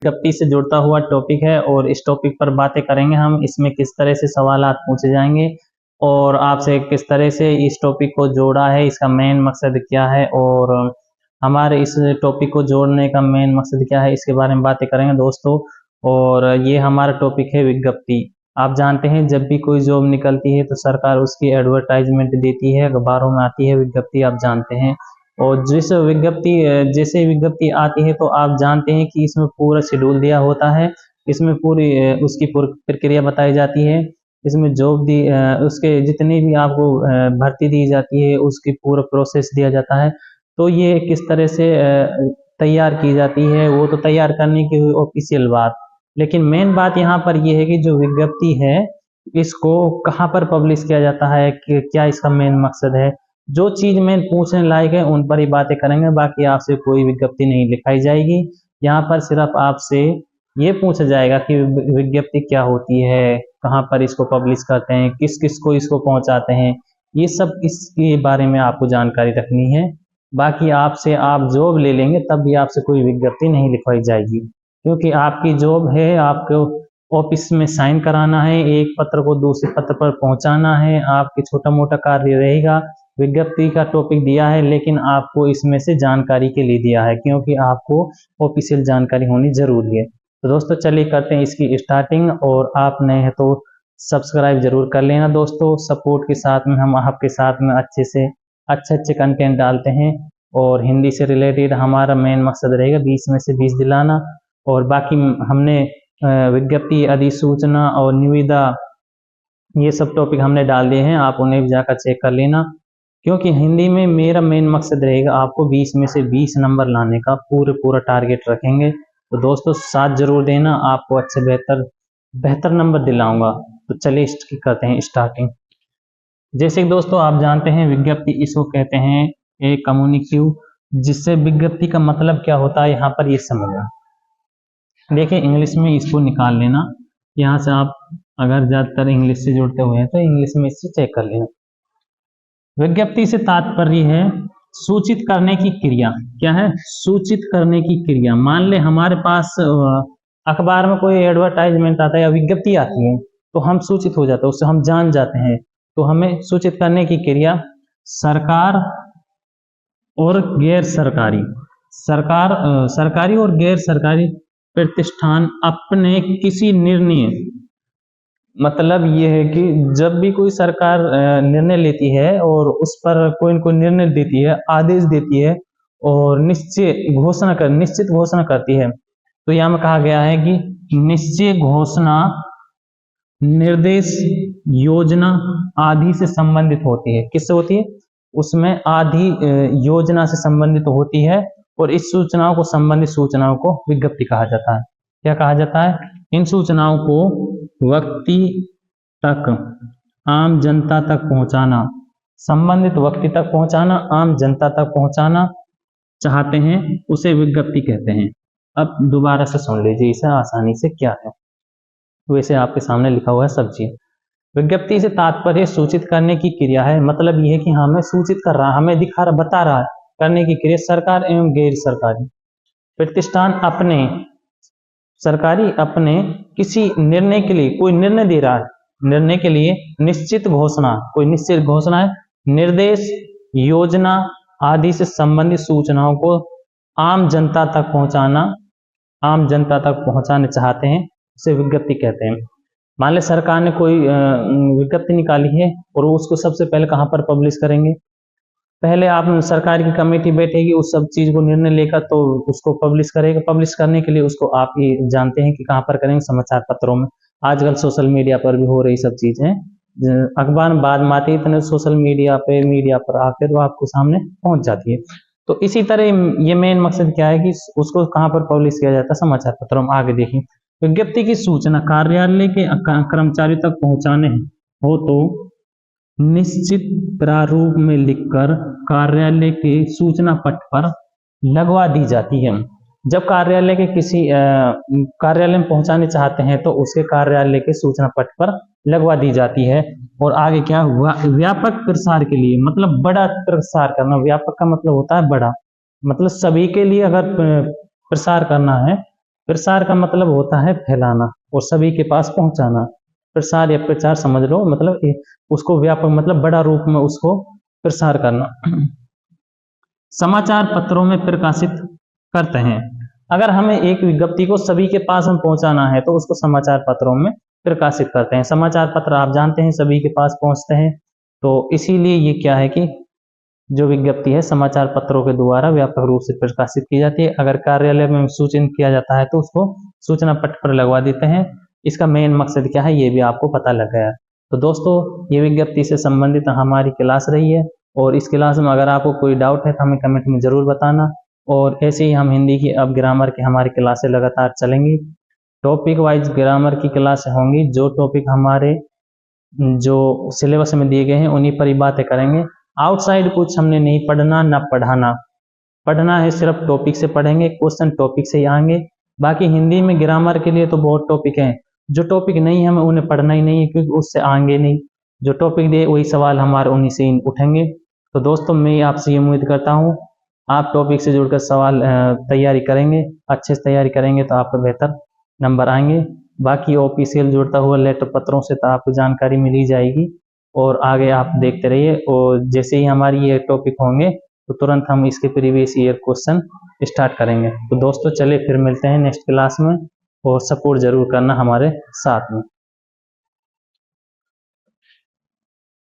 विज्ञप्ति से जुड़ता हुआ टॉपिक है और इस टॉपिक पर बातें करेंगे हम। इसमें किस तरह से सवालात पूछे जाएंगे और आपसे किस तरह से इस टॉपिक को जोड़ा है, इसका मेन मकसद क्या है और हमारे इस टॉपिक को जोड़ने का मेन मकसद क्या है, इसके बारे में बातें करेंगे दोस्तों। और ये हमारा टॉपिक है विज्ञप्ति। आप जानते हैं जब भी कोई जॉब निकलती है तो सरकार उसकी एडवर्टाइजमेंट देती है, अखबारों में आती है विज्ञप्ति, आप जानते हैं। और जैसे विज्ञप्ति आती है तो आप जानते हैं कि इसमें पूरा शेड्यूल दिया होता है, इसमें पूरी उसकी प्रक्रिया बताई जाती है, इसमें उसके जितनी भी आपको भर्ती दी जाती है उसकी पूरा प्रोसेस दिया जाता है। तो ये किस तरह से तैयार की जाती है वो तो तैयार करने की हुई ऑफिशियल बात, लेकिन मेन बात यहाँ पर ये है कि जो विज्ञप्ति है इसको कहाँ पर पब्लिश किया जाता है, कि क्या इसका मेन मकसद है। जो चीज मेन पूछने लायक है उन पर ही बातें करेंगे, बाकी आपसे कोई विज्ञप्ति नहीं लिखाई जाएगी। यहाँ पर सिर्फ आपसे ये पूछा जाएगा कि विज्ञप्ति क्या होती है, कहाँ पर इसको पब्लिश करते हैं, किस किस को इसको पहुंचाते हैं, ये सब इसके बारे में आपको जानकारी रखनी है। बाकी आपसे आप जॉब ले लेंगे तब भी आपसे कोई विज्ञप्ति नहीं लिखवाई जाएगी, क्योंकि आपकी जॉब है, आपको ऑफिस में साइन कराना है, एक पत्र को दूसरे पत्र पर पहुंचाना है, आपकी छोटा मोटा कार्य रहेगा। विज्ञप्ति का टॉपिक दिया है लेकिन आपको इसमें से जानकारी के लिए दिया है, क्योंकि आपको ऑफिशियल जानकारी होनी जरूरी है। तो दोस्तों चलिए करते हैं इसकी स्टार्टिंग, और आप नए हैं तो सब्सक्राइब जरूर कर लेना दोस्तों। सपोर्ट के साथ में हम आपके साथ में अच्छे कंटेंट डालते हैं, और हिंदी से रिलेटेड हमारा मेन मकसद रहेगा 20 में से 20 दिलाना। और बाकी हमने विज्ञप्ति, अधिसूचना और निविदा, ये सब टॉपिक हमने डाल दिए हैं, आप उन्हें भी जाकर चेक कर लेना, क्योंकि हिंदी में मेरा मेन मकसद रहेगा आपको 20 में से 20 नंबर लाने का पूरा टारगेट रखेंगे। तो दोस्तों साथ जरूर देना, आपको अच्छे बेहतर नंबर दिलाऊंगा। तो चलिए करते हैं स्टार्टिंग। जैसे दोस्तों आप जानते हैं विज्ञप्ति इसको कहते हैं एक कम्युनिकेटिव, जिससे विज्ञप्ति का मतलब क्या होता है यहाँ पर ये समझना। देखिए इंग्लिश में इसको निकाल लेना, यहाँ से आप अगर ज्यादातर इंग्लिश से जुड़ते हुए हैं तो इंग्लिश में इससे चेक कर लेना। विज्ञप्ति से तात्पर्य है सूचित करने की क्रिया। क्या है? सूचित करने की क्रिया। मान ले हमारे पास अखबार में कोई एडवर्टाइजमेंट आता है या विज्ञप्ति आती है तो हम सूचित हो जाते हैं, उससे हम जान जाते हैं। तो हमें सूचित करने की क्रिया सरकार और गैर सरकारी सरकारी और गैर सरकारी प्रतिष्ठान अपने किसी निर्णय, मतलब ये है कि जब भी कोई सरकार निर्णय लेती है और उस पर कोई न कोई निर्णय देती है, आदेश देती है और निश्चित घोषणा करती है, तो यहाँ में कहा गया है कि निश्चय घोषणा, निर्देश, योजना आदि से संबंधित होती है। किससे होती है? उसमें आदि योजना से संबंधित होती है, और इस सूचनाओं को, संबंधित सूचनाओं को विज्ञप्ति कहा जाता है। क्या कहा जाता है? इन सूचनाओं को व्यक्ति तक, आम जनता तक पहुंचाना, संबंधित व्यक्ति तक पहुंचाना, आम जनता तक पहुंचाना चाहते हैं उसे विज्ञप्ति कहते हैं। अब दोबारा से सुन लीजिए इसे आसानी से। क्या है? वैसे आपके सामने लिखा हुआ है सब चीज। विज्ञप्ति से तात्पर्य सूचित करने की क्रिया है, मतलब यह है कि हमें सूचित कर रहा है, हमें दिखा रहा, बता रहा है। करने की क्रिया सरकार एवं गैर सरकारी प्रतिष्ठान अपने, सरकारी अपने किसी निर्णय के लिए, कोई निर्णय दे रहा है, निर्णय के लिए निश्चित घोषणा, कोई निश्चित घोषणा है, निर्देश, योजना आदि से संबंधित सूचनाओं को आम जनता तक पहुंचाने चाहते हैं, उसे विज्ञप्ति कहते हैं। मान ले सरकार ने कोई विज्ञप्ति निकाली है और उसको सबसे पहले कहाँ पर पब्लिश करेंगे? पहले आप सरकार की कमेटी बैठेगी, उस सब चीज को निर्णय लेकर तो उसको पब्लिश करेगा। पब्लिश करने के लिए उसको आप ये जानते हैं कि कहाँ पर करेंगे? समाचार पत्रों में। आजकल सोशल मीडिया पर भी हो रही सब चीजें, अखबार में बाद में आती है, इतने सोशल मीडिया पर आकर वो आपको सामने पहुंच जाती है। तो इसी तरह ये मेन मकसद क्या है कि उसको कहाँ पर पब्लिश किया जाता है? समाचार पत्रों में। आगे देखिए, विज्ञप्ति की सूचना कार्यालय के कर्मचारियों तक पहुंचाने हो तो निश्चित प्रारूप में लिखकर कार्यालय के सूचना पट पर लगवा दी जाती है। जब कार्यालय के किसी कार्यालय में पहुंचाने चाहते हैं तो उसके कार्यालय के सूचना पट पर लगवा दी जाती है। और आगे क्या हुआ? व्यापक प्रसार के लिए, मतलब बड़ा प्रसार करना। व्यापक का मतलब होता है बड़ा, मतलब सभी के लिए अगर प्रसार करना है, प्रसार का मतलब होता है फैलाना और सभी के पास पहुंचाना। प्रसार या प्रचार समझ लो, मतलब उसको व्यापक, मतलब बड़ा रूप में उसको प्रसार करना। समाचार पत्रों में प्रकाशित करते हैं। अगर हमें एक विज्ञप्ति को सभी के पास में पहुंचाना है तो उसको समाचार पत्रों में प्रकाशित करते हैं। समाचार पत्र आप जानते हैं सभी के पास पहुंचते हैं, तो इसीलिए ये क्या है कि जो विज्ञप्ति है समाचार पत्रों के द्वारा व्यापक रूप से प्रकाशित की जाती है। अगर कार्यालय में सूचित किया जाता है तो उसको सूचना पट पर लगवा देते हैं। इसका मेन मकसद क्या है ये भी आपको पता लग गया। तो दोस्तों, ये विज्ञप्ति से संबंधित हमारी क्लास रही है, और इस क्लास में अगर आपको कोई डाउट है तो हमें कमेंट में जरूर बताना। और ऐसे ही हम हिंदी की अब ग्रामर की हमारी क्लासें लगातार चलेंगी। टॉपिक वाइज ग्रामर की क्लास होंगी। जो टॉपिक हमारे जो सिलेबस में दिए गए हैं उन्हीं पर ही बातें करेंगे। आउटसाइड कुछ हमने नहीं पढ़ना ना पढ़ाना। पढ़ना है सिर्फ टॉपिक से पढ़ेंगे, क्वेश्चन टॉपिक से ही आएंगे। बाकी हिंदी में ग्रामर के लिए तो बहुत टॉपिक हैं, जो टॉपिक नहीं है हमें उन्हें पढ़ना ही नहीं है, क्योंकि उससे आएंगे नहीं। जो टॉपिक दे वही सवाल हमारे उन्हीं से उठेंगे। तो दोस्तों, मैं आपसे ये उम्मीद करता हूँ आप टॉपिक से जुड़कर सवाल तैयारी करेंगे, अच्छे से तैयारी करेंगे तो आपको बेहतर नंबर आएंगे। बाकी ऑफिशियल जुड़ता हुआ लेटर पत्रों से तो आपको जानकारी मिल ही जाएगी, और आगे आप देखते रहिए। और जैसे ही हमारी ये टॉपिक होंगे तो तुरंत हम इसके प्रीवियस ईयर क्वेश्चन स्टार्ट करेंगे। तो दोस्तों, चलिए फिर मिलते हैं नेक्स्ट क्लास में, और सपोर्ट जरूर करना हमारे साथ में।